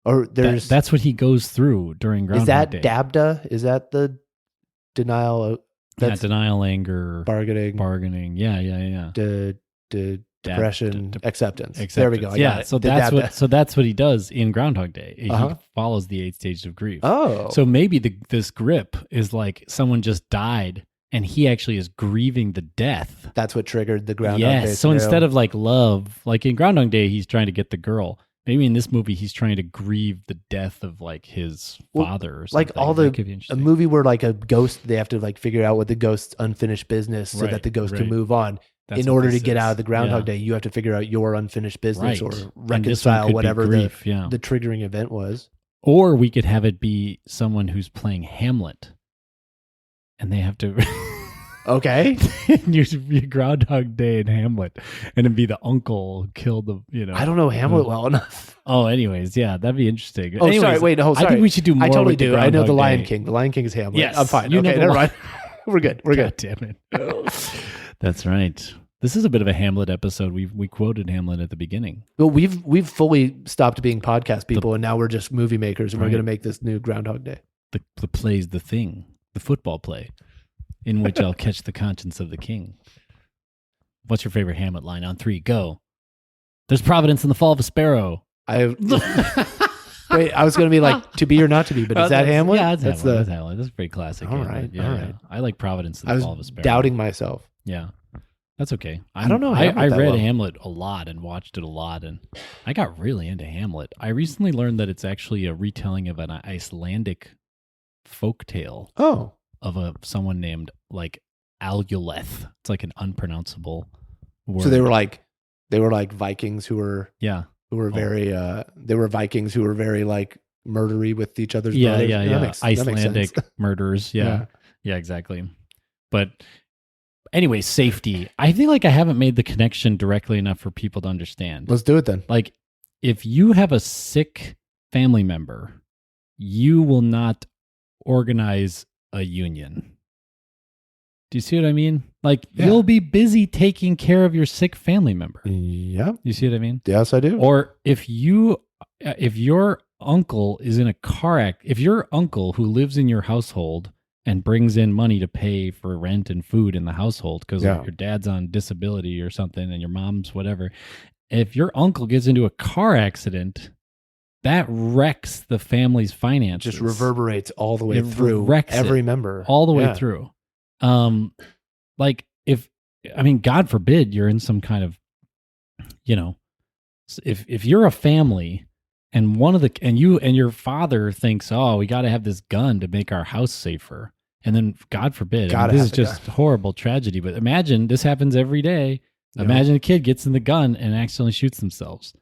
Or that's what he goes through during Groundhog Day. Is that DABDA? Is that the denial? Denial, anger, bargaining. Yeah. Depression, acceptance. There we go. So that's what he does in Groundhog Day. He follows the 8 stages of grief. Oh, so maybe this grip is like someone just died, and he actually is grieving the death. That's what triggered the Groundhog Day. Yes. So instead of like love, like in Groundhog Day, he's trying to get the girl. Maybe in this movie, he's trying to grieve the death of like his father or something. Like a movie where like a ghost, they have to like figure out what the ghost's unfinished business so that the ghost can move on. In order to get out of the Groundhog Day, you have to figure out your unfinished business or reconcile whatever the triggering event was. Or we could have it be someone who's playing Hamlet, and they have to... Okay. You Groundhog Day in Hamlet, and it'd be the uncle who killed the, I don't know Hamlet well enough. Oh, anyways, yeah, that'd be interesting. Oh, sorry, wait, no, sorry. I think we should do more. I totally do. I know the Lion Day. King. The Lion King is Hamlet. Yes, I'm fine. Okay, never mind. We're good. God damn it. That's right. This is a bit of a Hamlet episode. We quoted Hamlet at the beginning. Well, we've fully stopped being podcast people, and now we're just movie makers, and we're going to make this new Groundhog Day. The play's The Thing, the football play, in which I'll catch the conscience of the king. What's your favorite Hamlet line? On 3, go. There's providence in the fall of a sparrow. Wait, I was going to be like, to be or not to be, but is that Hamlet? Yeah, that's Hamlet. That's pretty classic. All Hamlet. right. Yeah. I like providence in the fall of a sparrow. Doubting myself. Yeah. That's okay. I don't know. I read Hamlet a lot and watched it a lot, and I got really into Hamlet. I recently learned that it's actually a retelling of an Icelandic folktale. Oh. Of someone named like Alguleth. It's like an unpronounceable word. So they were like Vikings who were very they were Vikings who were very like murdery with each other's brothers. Yeah. Icelandic murderers. Yeah, exactly. But Anyway, safety. I feel like I haven't made the connection directly enough for people to understand. Let's do it then. Like, if you have a sick family member, you will not organize a union. Do you see what I mean? Like, you'll be busy taking care of your sick family member. Yeah. You see what I mean? Yes, I do. Or if your uncle is in a car accident, if your uncle who lives in your household and brings in money to pay for rent and food in the household because your dad's on disability or something and your mom's whatever, if your uncle gets into a car accident, that wrecks the family's finances. Just reverberates all the way through every member. All the way through. Like God forbid you're in some kind of, if you're a family and you and your father thinks, oh, we got to have this gun to make our house safer. And then God forbid, this is just horrible tragedy, but imagine this happens every day. Yeah. Imagine a kid gets in the gun and accidentally shoots themselves.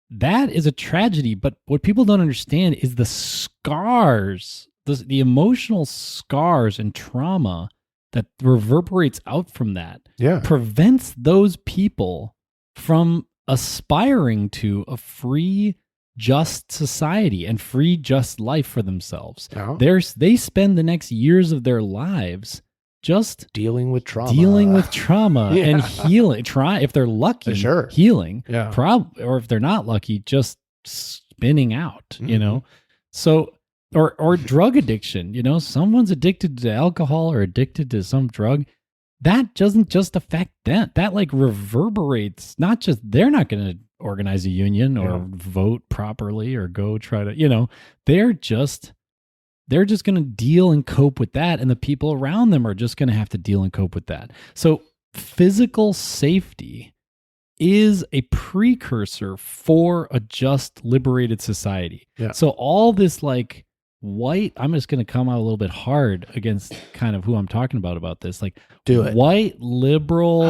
That is a tragedy, but what people don't understand is the scars, the emotional scars and trauma that reverberates out from that prevents those people from aspiring to a free, just society and free, just life for themselves. Oh. They spend the next years of their lives just dealing with trauma and healing. If they're lucky, healing. Yeah. Or if they're not lucky, just spinning out. So. Or drug addiction, someone's addicted to alcohol or addicted to some drug. That doesn't just affect them. That like reverberates, not just, they're not going to organize a union or vote properly or go try to, they're just going to deal and cope with that. And the people around them are just going to have to deal and cope with that. So physical safety is a precursor for a just liberated society. Yeah. So all this like, I'm just going to come out a little bit hard against kind of who I'm talking about this. Like, do it. White liberal,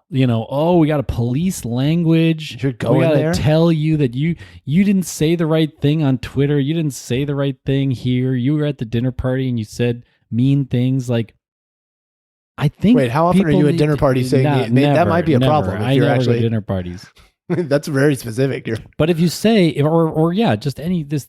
we got to police language. You're going we there? Tell you that you didn't say the right thing on Twitter. You didn't say the right thing here. You were at the dinner party and you said mean things. Like, I think. Wait, how often are you at dinner parties saying that might be a problem if you're actually at dinner parties? That's very specific. But if you say, just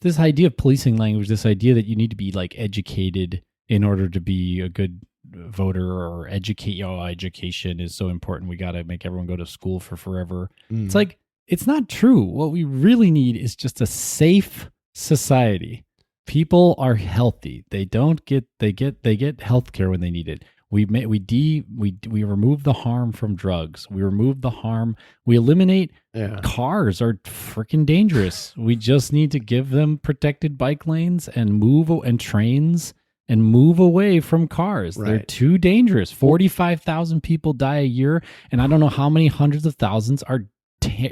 this idea of policing language, this idea that you need to be like educated in order to be a good voter or education is so important. We got to make everyone go to school for forever. It's like, it's not true. What we really need is just a safe society. People are healthy. They get healthcare when they need it. We remove the harm from drugs. We remove the harm. We eliminate cars are freaking dangerous. We just need to give them protected bike lanes and trains and move away from cars. Right. They're too dangerous. 45,000 people die a year, and I don't know how many hundreds of thousands are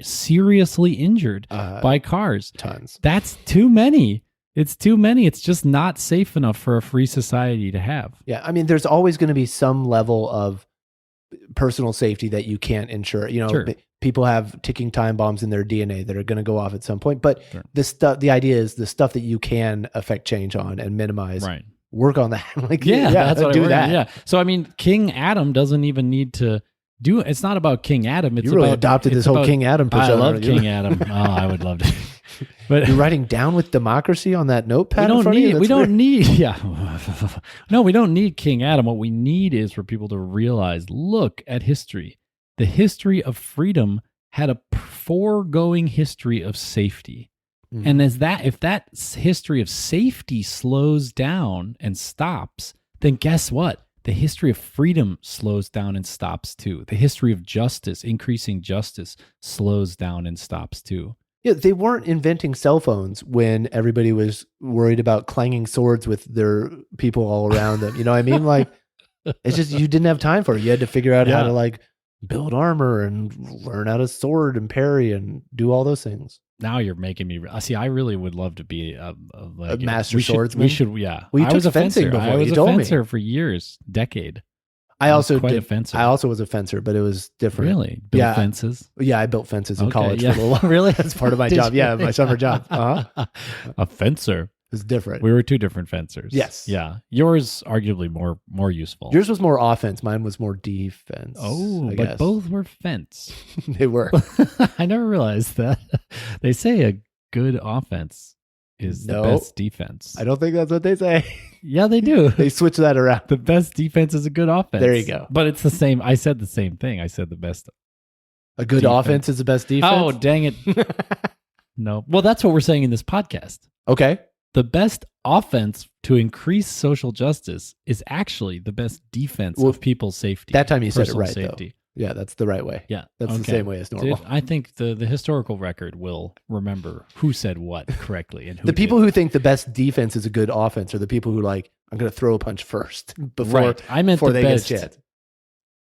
seriously injured by cars. Tons. That's too many. It's too many. It's just not safe enough for a free society to have. Yeah. I mean, there's always going to be some level of personal safety that you can't ensure. People have ticking time bombs in their DNA that are going to go off at some point. But the idea is the stuff that you can affect change on and minimize. Right. Work on that. That's what do that. Yeah. So, I mean, King Adam doesn't even need to do. It's not about King Adam. It's you really adopted this whole King Adam persona. I love King Adam. Oh, I would love to. But you're writing down with democracy on that notepad. We don't need King Adam. What we need is for people to realize, look at history. The history of freedom had a foregoing history of safety. Mm-hmm. And if that history of safety slows down and stops, then guess what? The history of freedom slows down and stops too. The history of justice, increasing justice, slows down and stops too. Yeah, they weren't inventing cell phones when everybody was worried about clanging swords with their people all around them. You know what I mean? Like, it's just, you didn't have time for it. You had to figure out how to like build armor and learn how to sword and parry and do all those things. Now you're making me see. I really would love to be a master swordsman. We should. Yeah, well, I was a fencer. I was a fencer for years, decade. I also quite a fencer. I also was a fencer, but it was different. Really? Built fences? Yeah, I built fences in college for a little while. Really? That's part of my job. Yeah, my summer job. A fencer. was different. We were two different fencers. Yes. Yeah. Yours arguably more useful. Yours was more offense. Mine was more defense. Oh, I but guess. both were fence. They were. I never realized that. They say a good offense is the best defense. I don't think that's what they say. Yeah, they do. They switch that around. The best defense is a good offense. There you go. But it's the same. I said the same thing. I said the best. A good offense is the best defense? Oh, dang it. No. Well, that's what we're saying in this podcast. Okay. The best offense to increase social justice is actually the best defense of people's safety. That time you said it right, safety. though. Yeah, that's the right way. Yeah. That's the same way as normal. I think the historical record will remember who said what correctly and who the people didn't. who think the best defense is a good offense are the people who like, I'm going to throw a punch first before I meant the they best get a chance.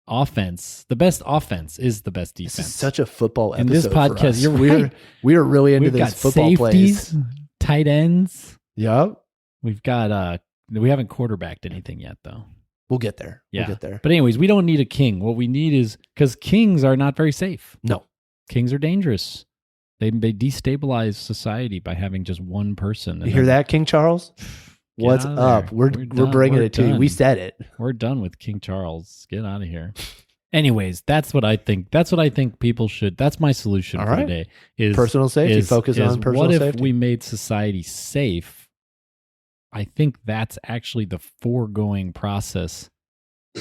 Offense. The best offense is the best defense. This is such a football episode. In this podcast, for us. you're right. We are really into We've these got football safeties, plays. tight ends. Yep. We've got we haven't quarterbacked anything yet though. We'll get there. Yeah. We'll get there. But anyways, we don't need a king. What we need is because kings are not very safe. No. Kings are dangerous. They destabilize society by having just one person. You hear that, King Charles? What's up? We're bringing it to you. We said it. We're done with King Charles. Get out of here. Anyways, that's what I think. That's what I think people should. That's my solution for today. Is personal safety. Focus on personal safety. What if we made society safe? I think that's actually the foregoing process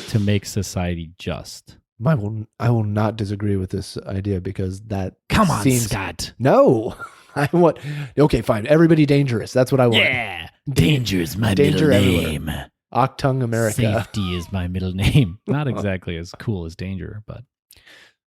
to make society just. I will not disagree with this idea because that Come on, seems, Scott. No. I want. Okay, fine. Everybody dangerous. That's what I want. Yeah. Danger is my Danger middle everywhere. name. Octung America. Safety is my middle name. Not exactly as cool as danger, but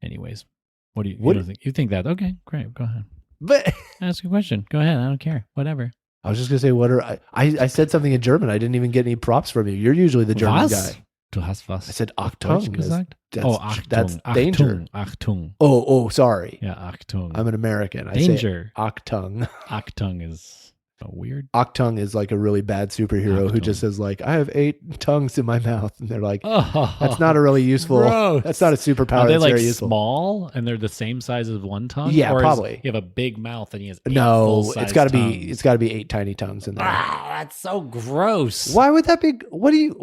anyways. What do you think? You think that? Okay, great. Go ahead. But ask a question. Go ahead. I don't care. Whatever. I was just gonna say, what are I said something in German. I didn't even get any props from you. You're usually the German guy. Du hast was? I said auf Achtung. Deutsch gesagt? That's Achtung. danger. Achtung. Oh, sorry. Yeah, Achtung. I'm an American. Danger. I say Achtung. Achtung is weird. Achtung is like a really bad superhero who just says like, I have 8 tongues in my mouth. And they're like, that's not a really useful, gross. That's not a superpower. Are they that's like very useful. small and they're the same size as one tongue? Yeah, or probably. You have a big mouth and he has 8 No, full-size it's got to tongues? be 8 tiny tongues in there. That's so gross. Why would that be?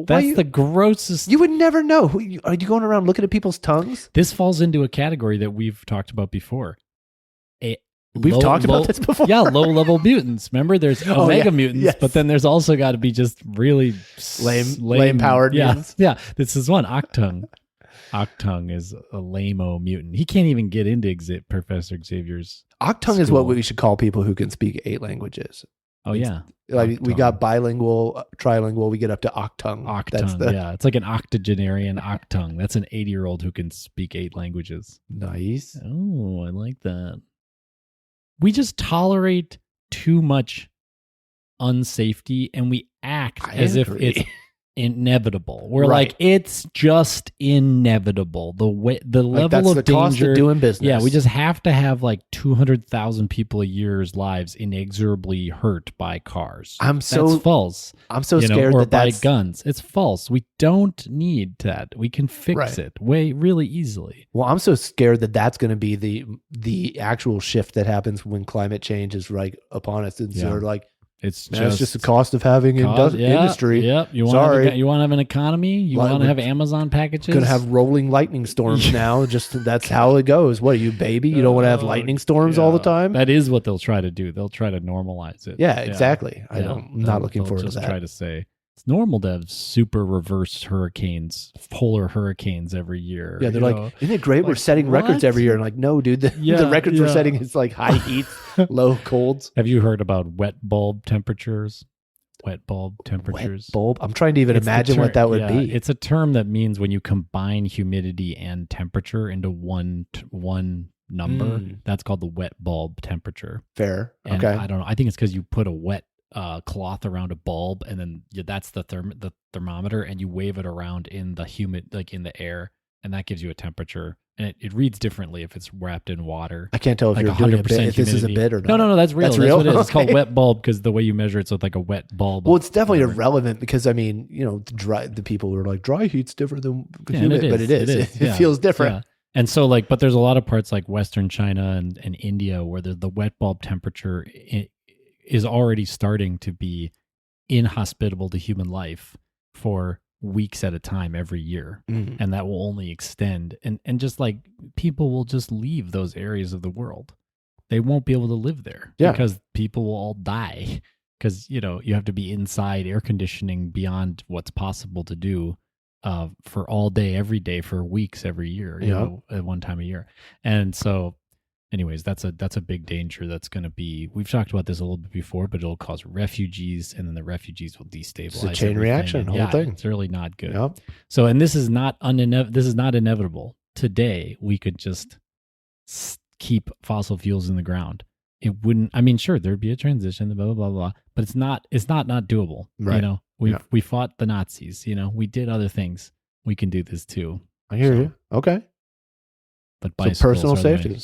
That's the grossest. You would never know. Are you going around looking at people's tongues? This falls into a category that we've talked about before. We've talked about this before. Yeah, low-level mutants. Remember, there's omega mutants, yes. but then there's also got to be just really lame-powered mutants. Yeah, this is one. Octung. Octung is a lame-o mutant. He can't even get into Professor Xavier's Octung is what we should call people who can speak 8 languages. Oh, yeah. Like Octung. we got bilingual, trilingual. We get up to Octung. Octung, yeah. It's like an octogenarian Octung. That's an 80-year-old who can speak 8 languages. Nice. Oh, I like that. We just tolerate too much unsafety and we act as if it's inevitable. We're like, it's just inevitable. The level that's of the danger, cost of doing business. Yeah, we just have to have like 200,000 people a year's lives inexorably hurt by cars. That's false. I'm so scared or by guns. It's false. We don't need that. We can fix it really easily. Well, I'm so scared that that's going to be the actual shift that happens when climate change is right upon us. And so like, it's just the cost of having industry. Yep. You want to have an economy? You want to have Amazon packages? Going to have rolling lightning storms now. Just that's how it goes. What are you, baby? You don't want to have lightning storms all the time? That is what they'll try to do. They'll try to normalize it. Yeah, exactly. I'm not looking forward to that. Try to say it's normal to have super reverse hurricanes, polar hurricanes every year. Yeah, they're like, isn't it great? We're setting records every year. And like, no, dude, the records we're setting is like high heat, low colds. Have you heard about wet bulb temperatures? Wet bulb temperatures. Wet bulb? I'm trying to even imagine what that would be. It's a term that means when you combine humidity and temperature into one number, that's called the wet bulb temperature. Fair. And okay. I don't know. I think it's because you put a wet cloth around a bulb and then that's the thermometer and you wave it around in the humid, like in the air, and that gives you a temperature. And it reads differently if it's wrapped in water. I can't tell if you're doing a bit, if this is a bit or not. No, that's real. That's real? What it is. It's called wet bulb because the way you measure it's with like a wet bulb. Well, it's definitely irrelevant because I mean, the people who are like dry heat's different than humid, but it is. It feels different. Yeah. And so but there's a lot of parts like Western China and India where the wet bulb temperature is already starting to be inhospitable to human life for weeks at a time every year. And that will only extend. And just like people will just leave those areas of the world. They won't be able to live there because people will all die. Because, you know, you have to be inside air conditioning beyond what's possible to do for all day, every day, for weeks, every year, you know, at one time a year. And so, anyways, that's a big danger that's going to be, we've talked about this a little bit before, but it'll cause refugees, and then the refugees will destabilize. It's a chain reaction, whole thing. It's really not good. Yep. So, and this is not inevitable. Today, we could just keep fossil fuels in the ground. It wouldn't, I mean, sure, there'd be a transition, blah, blah, blah, blah, but it's not doable. Right. You know, we fought the Nazis, you know, we did other things. We can do this too. I hear you. Okay. But so personal safety,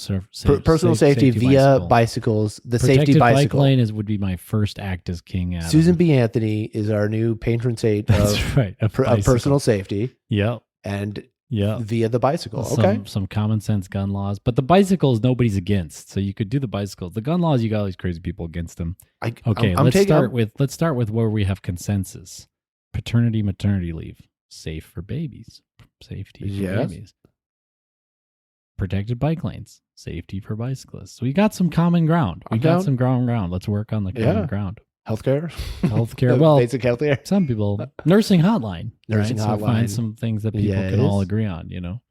personal safety via bicycles. The Protected safety bicycle bike lane would be my first act as king. Adam. Susan B. Anthony is our new patron saint of personal safety. Yep. And via the bicycle. Some common sense gun laws, but the bicycles nobody's against, so you could do the bicycles. The gun laws, you got all these crazy people against them. Let's start with where we have consensus: paternity, maternity leave, safe for babies, safety for babies. Protected bike lanes, safety for bicyclists. So we got some common ground. Some ground. Let's work on the common ground. Healthcare. Well, basic healthcare. Some people, nursing hotline. Hotline. So find some things that people can all agree on, you know.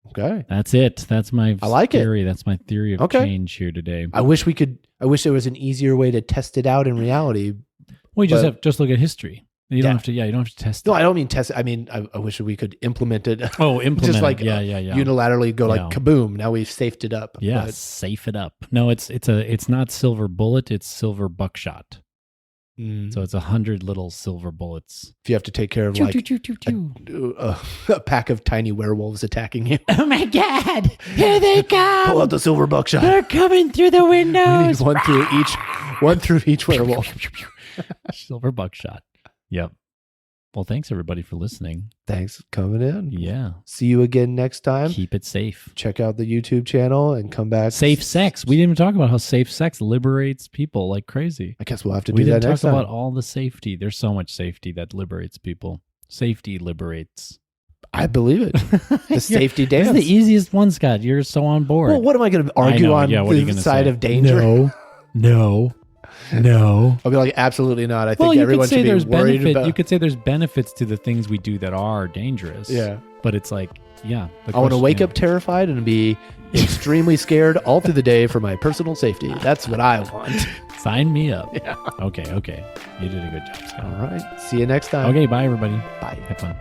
Okay. That's it. That's my theory. It. That's my theory of change here today. I wish there was an easier way to test it out in reality. Well, you just look at history. You don't have to test it. No, I don't mean test it. I mean, I wish we could implement it. Just like unilaterally go like kaboom. Now we've safed it up. Yeah, safe it up. No, it's not silver bullet. It's silver buckshot. So it's 100 little silver bullets. If you have to take care of a pack of tiny werewolves attacking you. Oh my God! Here they come! Pull out the silver buckshot. They're coming through the windows. One through each werewolf. Silver buckshot. Yep. Well, thanks everybody for listening. Thanks for coming in. Yeah. See you again next time. Keep it safe. Check out the YouTube channel and come back. Safe sex. We didn't even talk about how safe sex liberates people like crazy. I guess we'll have to do that next time. We didn't talk about all the safety. There's so much safety that liberates people. Safety liberates. I believe it. The safety dance. This is the easiest one, Scott. You're so on board. Well, what am I going to argue on the side of danger? No. I'll be like, absolutely not. I think everyone should be worried about. You could say there's benefits to the things we do that are dangerous. Yeah. But it's like, I want to wake up terrified and be extremely scared all through the day for my personal safety. That's what I want. Sign me up. Yeah. Okay. You did a good job, Scott. All right. See you next time. Okay. Bye, everybody. Bye. Have fun.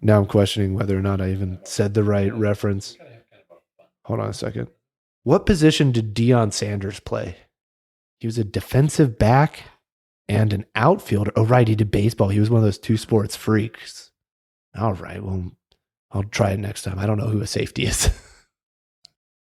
Now I'm questioning whether or not I even said the right reference. Hold on a second. What position did Deion Sanders play? He was a defensive back and an outfielder. Oh, right. He did baseball. He was one of those two sports freaks. All right. Well, I'll try it next time. I don't know who a safety is.